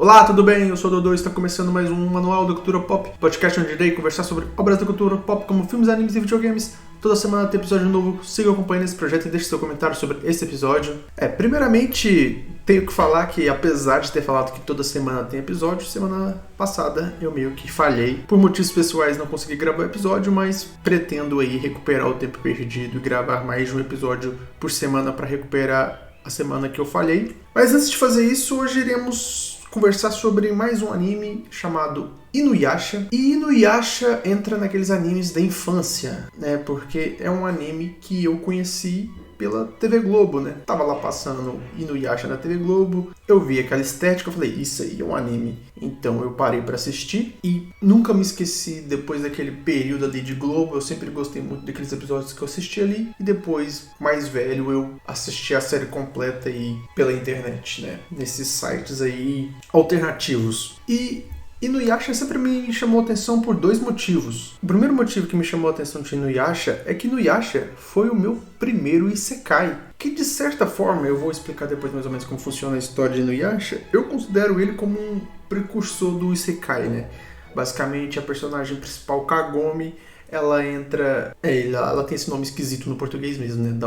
Olá, tudo bem? Eu sou o Dodô e está começando mais um Manual da Cultura Pop, podcast onde irei conversar sobre obras da cultura pop como filmes, animes e videogames. Toda semana tem episódio novo, siga acompanhando esse projeto e deixe seu comentário sobre esse episódio. Primeiramente, tenho que falar que apesar de ter falado que toda semana tem episódio, semana passada eu meio que falhei. Por motivos pessoais não consegui gravar o episódio, mas pretendo aí recuperar o tempo perdido e gravar mais de um episódio por semana para recuperar a semana que eu falhei. Mas antes de fazer isso, hoje iremos conversar sobre mais um anime chamado Inuyasha. E Inuyasha entra naqueles animes da infância, né? Porque é um anime que eu conheci pela TV Globo, né? Tava lá passando Inuyasha na TV Globo, eu vi aquela estética, eu falei, isso aí é um anime. Então eu parei pra assistir e nunca me esqueci, depois daquele período ali de Globo, eu sempre gostei muito daqueles episódios que eu assisti ali. E depois, mais velho, eu assisti a série completa aí pela internet, né? Nesses sites aí alternativos. E Inuyasha sempre me chamou a atenção por dois motivos. O primeiro motivo que me chamou a atenção de Inuyasha é que Inuyasha foi o meu primeiro Isekai. Que de certa forma, eu vou explicar depois mais ou menos como funciona a história de Inuyasha, eu considero ele como um precursor do Isekai, né? Basicamente, a personagem principal, Kagome, ela entra... ela tem esse nome esquisito no português mesmo, né?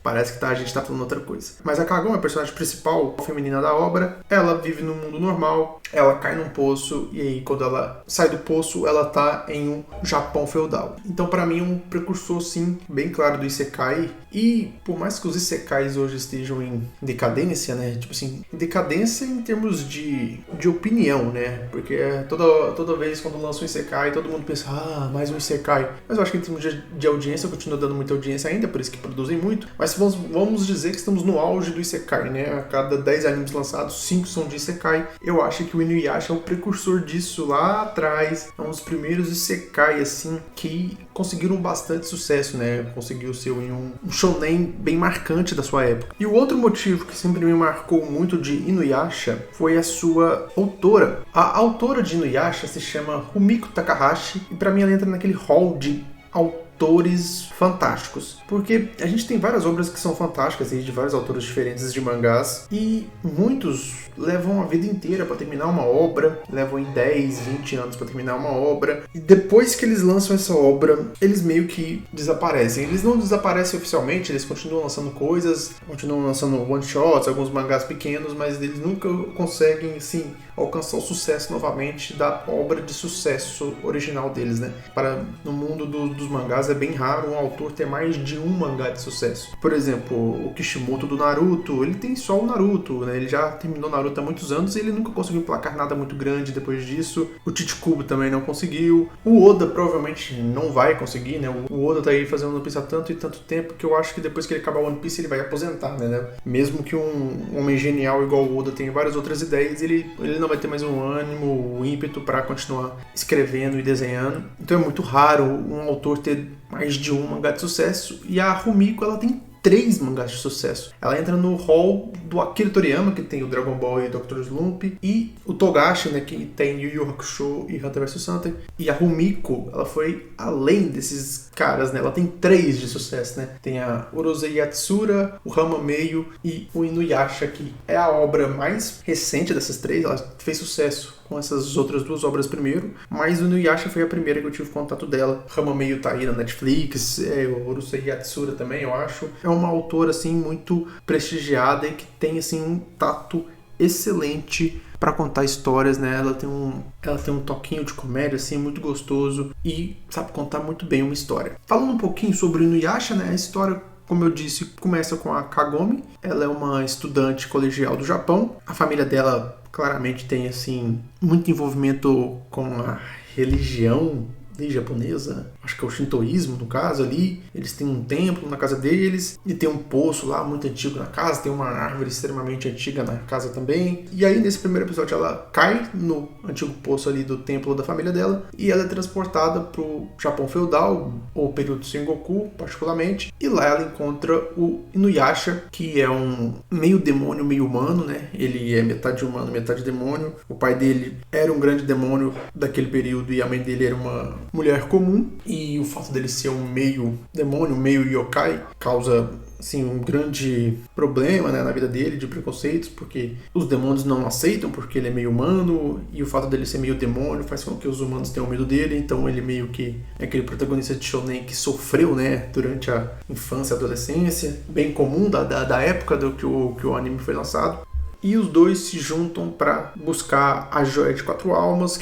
Parece que a gente tá falando outra coisa. Mas a Kagome, a personagem principal, feminina da obra, ela vive no mundo normal, ela cai num poço, e aí quando ela sai do poço, ela tá em um Japão feudal. Então, pra mim, é um precursor, sim, bem claro do Isekai. E por mais que os Isekais hoje estejam em decadência, né? Tipo assim, decadência em termos de opinião, né? Porque toda vez quando lança um Isekai, todo mundo pensa, mais um Isekai. Mas eu acho que em termos de audiência, continua dando muita audiência ainda, por isso que produzem muito. Mas vamos dizer que estamos no auge do Isekai, né? A cada 10 animes lançados, 5 são de Isekai. Eu acho que o Inuyasha é o precursor disso lá atrás. É um dos primeiros Isekai, assim, que conseguiram bastante sucesso, né? Conseguiu ser um shonen bem marcante da sua época. E o outro motivo que sempre me marcou muito de Inuyasha foi a sua autora. A autora de Inuyasha se chama Rumiko Takahashi e pra mim ela entra naquele hall de autores fantásticos, porque a gente tem várias obras que são fantásticas de vários autores diferentes de mangás e muitos levam a vida inteira para terminar uma obra, levam em 10, 20 anos para terminar uma obra e depois que eles lançam essa obra, eles meio que desaparecem. Eles não desaparecem oficialmente, eles continuam lançando coisas, continuam lançando one-shots, alguns mangás pequenos, mas eles nunca conseguem, assim, alcançar o sucesso novamente da obra de sucesso original deles, né? No mundo dos mangás é bem raro um autor ter mais de um mangá de sucesso. Por exemplo, o Kishimoto do Naruto, ele tem só o Naruto, né? Ele já terminou Naruto há muitos anos e ele nunca conseguiu emplacar nada muito grande depois disso. O Chichikubo também não conseguiu. O Oda provavelmente não vai conseguir, né? O Oda tá aí fazendo One Piece há tanto e tanto tempo que eu acho que depois que ele acabar o One Piece ele vai aposentar, né? Mesmo que um homem genial igual o Oda tenha várias outras ideias, ele não vai ter mais um ânimo, o ímpeto para continuar escrevendo e desenhando. Então é muito raro um autor ter mais de um mangá de sucesso. E a Rumiko, ela tem 3 mangás de sucesso. Ela entra no hall do Akira Toriyama, que tem o Dragon Ball e o Dr. Slump, e o Togashi, né, que tem Yu Yu Hakusho e Hunter vs Hunter. E a Rumiko, ela foi além desses caras, né? Ela tem 3 de sucesso, né? Tem a Urusei Yatsura, o Hamameio e o Inuyasha, que é a obra mais recente dessas 3. Ela fez sucesso com essas outras 2 obras primeiro, mas o Inuyasha foi a primeira que eu tive contato dela. Hamameio tá aí na Netflix, o Urusei Yatsura também, eu acho. É uma autora, assim, muito prestigiada e que tem, assim, um tato excelente para contar histórias, né? Ela tem um toquinho de comédia, assim, muito gostoso e sabe contar muito bem uma história. Falando um pouquinho sobre o Inuyasha, né? A história, como eu disse, começa com a Kagome. Ela é uma estudante colegial do Japão. A família dela claramente tem, assim, muito envolvimento com a religião japonesa, acho que é o shintoísmo no caso ali. Eles têm um templo na casa deles e tem um poço lá muito antigo na casa, tem uma árvore extremamente antiga na casa também. E aí nesse primeiro episódio ela cai no antigo poço ali do templo da família dela e ela é transportada pro Japão feudal, ou período Sengoku particularmente, e lá ela encontra o Inuyasha, que é um meio demônio, meio humano, né? Ele é metade humano, metade demônio. O pai dele era um grande demônio daquele período e a mãe dele era uma mulher comum, e o fato dele ser um meio demônio, meio yokai, causa assim, um grande problema, né, na vida dele, de preconceitos, porque os demônios não aceitam, porque ele é meio humano, e o fato dele ser meio demônio faz com que os humanos tenham medo dele, então ele meio que é aquele protagonista de shonen que sofreu, né, durante a infância e adolescência, bem comum da época do que o anime foi lançado. E os dois se juntam para buscar a Joia de 4 Almas,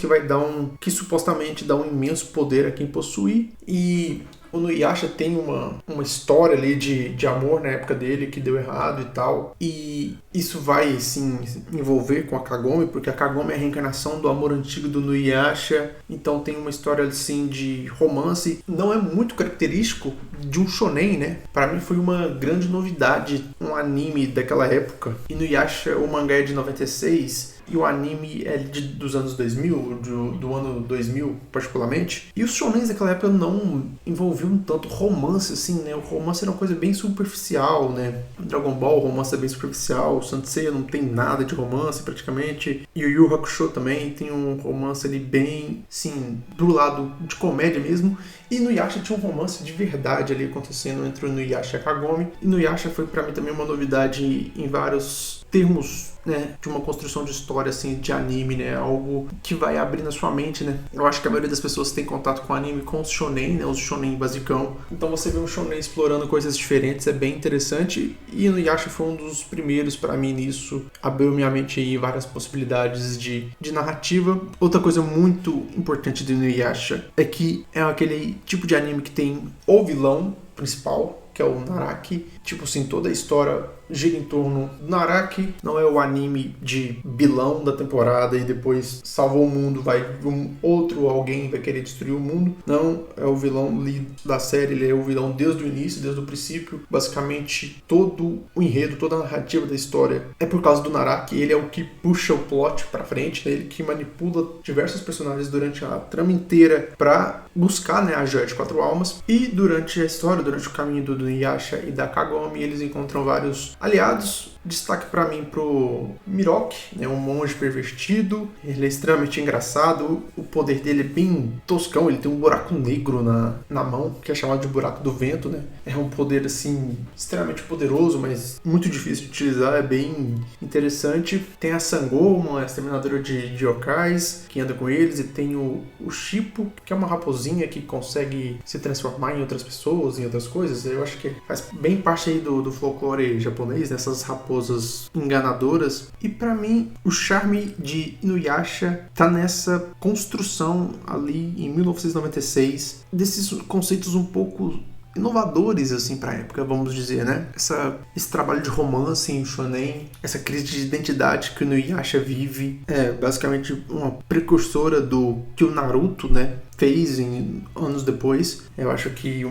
que supostamente dá um imenso poder a quem possui. E o Inuyasha tem uma história ali de amor na época dele que deu errado e tal. E isso vai, sim, envolver com a Kagome, porque a Kagome é a reencarnação do amor antigo do Inuyasha. Então tem uma história, assim, de romance. Não é muito característico de um shonen, né? Para mim foi uma grande novidade, um anime daquela época. Inuyasha, o mangá é de 96... e o anime é dos anos 2000, do ano 2000 particularmente. E os shonens daquela época não envolviam tanto romance, assim, né? O romance era uma coisa bem superficial, né? Dragon Ball, o romance é bem superficial. O Saint Seiya não tem nada de romance, praticamente. E o Yu Yu Hakusho também tem um romance ali bem, sim, do lado de comédia mesmo. E no Inuyasha tinha um romance de verdade ali acontecendo entre o Inuyasha e a Kagome. E no Inuyasha foi pra mim também uma novidade em vários termos, né, de uma construção de história, assim, de anime, né, algo que vai abrir na sua mente, né. Eu acho que a maioria das pessoas tem contato com anime com os shonen, né, os shonen basicão. Então você vê um shonen explorando coisas diferentes, é bem interessante. E no Inuyasha foi um dos primeiros pra mim nisso, abriu minha mente aí várias possibilidades de narrativa. Outra coisa muito importante do Inuyasha é que é aquele tipo de anime que tem o vilão principal, que é o Naraki. Tipo assim, toda a história gira em torno do Naraki. Não é o anime de vilão da temporada e depois salvou o mundo, alguém vai querer destruir o mundo. Não, é o vilão da série, ele é o vilão desde o início, desde o princípio. Basicamente, todo o enredo, toda a narrativa da história é por causa do Naraki. Ele é o que puxa o plot pra frente, né? Ele que manipula diversos personagens durante a trama inteira pra buscar, né, a Joia de 4 Almas. E durante a história, durante o caminho do Inuyasha e da Kagome, eles encontram vários aliados. Destaque pra mim pro Miroki, né, um monge pervertido. Ele é extremamente engraçado. O poder dele é bem toscão. Ele tem um buraco negro na mão, que é chamado de buraco do vento, né? É um poder, assim, extremamente poderoso, mas muito difícil de utilizar. É bem interessante. Tem a Sango, uma exterminadora de yokais, que anda com eles. E tem o Shippo, que é uma raposinha que consegue se transformar em outras pessoas, em outras coisas. Eu acho que faz bem parte aí do folclore japonês, nessas raposas enganadoras. E pra mim, o charme de Inuyasha tá nessa construção ali em 1996 desses conceitos um pouco inovadores, assim, pra época, vamos dizer, né? Esse trabalho de romance em shonen, essa crise de identidade que o Inuyasha vive, é basicamente uma precursora do que o Naruto, né, fez anos depois. Eu acho que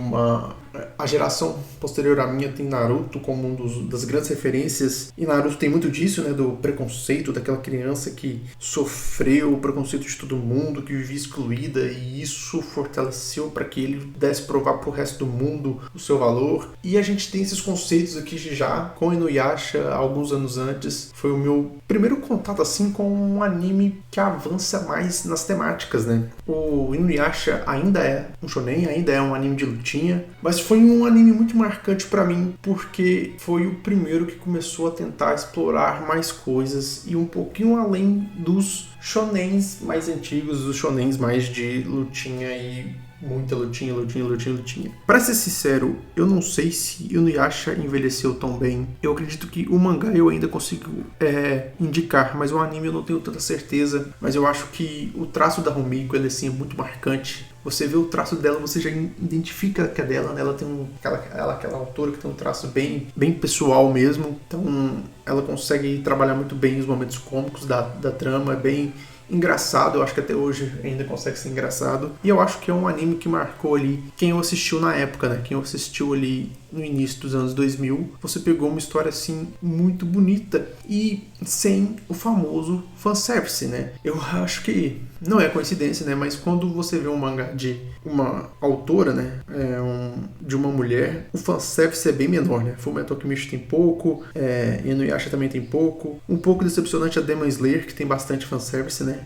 a geração posterior à minha tem Naruto como das grandes referências, e Naruto tem muito disso, né, do preconceito daquela criança que sofreu o preconceito de todo mundo, que vivia excluída, e isso fortaleceu para que ele pudesse provar pro resto do mundo o seu valor. E a gente tem esses conceitos aqui já com Inuyasha alguns anos antes. Foi o meu primeiro contato, assim, com um anime que avança mais nas temáticas, né? O Inuyasha ainda é um shonen, ainda é um anime de lutinha, mas foi um anime muito marcante pra mim, porque foi o primeiro que começou a tentar explorar mais coisas e um pouquinho além dos shonens mais antigos, dos shonens mais de lutinha e muita lutinha. Pra ser sincero, eu não sei se o Inuyasha envelheceu tão bem. Eu acredito que o mangá eu ainda consigo indicar, mas o anime eu não tenho tanta certeza. Mas eu acho que o traço da Rumiko, ele, assim, é muito marcante. Você vê o traço dela, você já identifica que é dela, né? Ela tem aquela autora que tem um traço bem, bem pessoal mesmo. Então ela consegue trabalhar muito bem os momentos cômicos da trama, é bem engraçado. Eu acho que até hoje ainda consegue ser engraçado. E eu acho que é um anime que marcou ali quem assistiu na época, né? Quem assistiu ali no início dos anos 2000. Você pegou uma história, assim, muito bonita e sem o famoso fanservice, né? Eu acho que não é coincidência, né? Mas quando você vê um mangá de uma autora, né? De uma mulher, o fanservice é bem menor, né? Fullmetal Alchemist tem pouco, Inuyasha também tem pouco. Um pouco decepcionante a Demon Slayer, que tem bastante fanservice, né?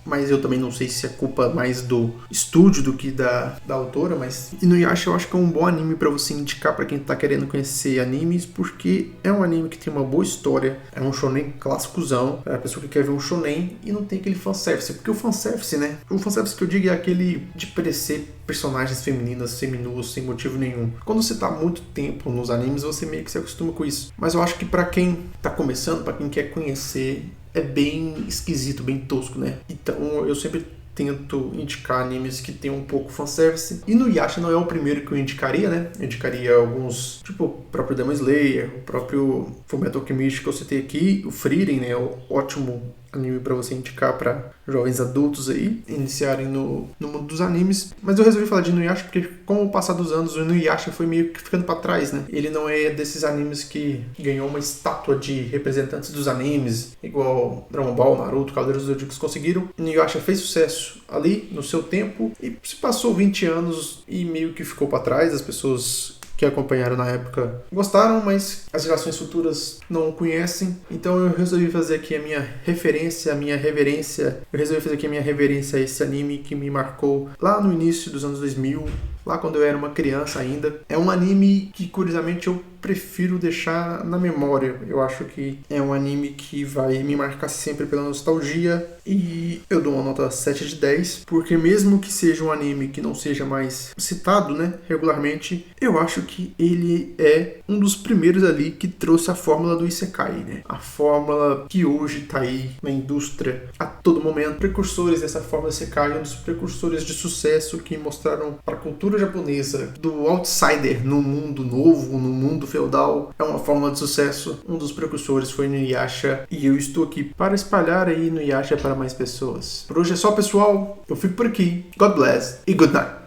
Mas eu também não sei se é culpa mais do estúdio do que da autora, mas Inuyasha eu acho que é um bom anime pra você indicar pra quem tá querendo conhecer animes, porque é um anime que tem uma boa história, é um shonen clássicozão, é a pessoa que quer ver um shonen e não tem aquele fanservice, porque o fanservice, né? O fanservice que eu digo é aquele de parecer personagens femininas, seminuas, sem motivo nenhum. Quando você tá há muito tempo nos animes, você meio que se acostuma com isso. Mas eu acho que pra quem tá começando, pra quem quer conhecer, é bem esquisito, bem tosco, né? Então eu sempre tento indicar animes que tem um pouco fanservice. E Inuyasha não é o primeiro que eu indicaria, né? Eu indicaria alguns, tipo o próprio Demon Slayer, o próprio Fullmetal Alchemist que eu citei aqui, o Frieren, né? O ótimo anime para você indicar para jovens adultos aí iniciarem no mundo dos animes. Mas eu resolvi falar de Inuyasha porque com o passar dos anos o Inuyasha foi meio que ficando para trás, né? Ele não é desses animes que ganhou uma estátua de representantes dos animes, igual Dragon Ball, Naruto, Cavaleiros do Zodíaco conseguiram. Inuyasha fez sucesso ali no seu tempo e se passou 20 anos e meio que ficou para trás. As pessoas que acompanharam na época gostaram, mas as gerações futuras não o conhecem. Então eu resolvi fazer aqui a minha referência, a minha reverência. Eu resolvi fazer aqui a minha reverência a esse anime que me marcou lá no início dos anos 2000, lá quando eu era uma criança ainda. É um anime que, curiosamente, eu prefiro deixar na memória. Eu acho que é um anime que vai me marcar sempre pela nostalgia e eu dou uma nota 7 de 10, porque mesmo que seja um anime que não seja mais citado, né, regularmente, eu acho que ele é um dos primeiros ali que trouxe a fórmula do Isekai, né? A fórmula que hoje tá aí na indústria a todo momento. Precursores dessa fórmula Isekai, um dos precursores de sucesso que mostraram para a cultura japonesa do outsider no mundo novo, no mundo feudal. É uma fórmula de sucesso. Um dos precursores foi Inuyasha e eu estou aqui para espalhar aí Inuyasha para mais pessoas. Por hoje é só, pessoal. Eu fico por aqui. God bless e good night.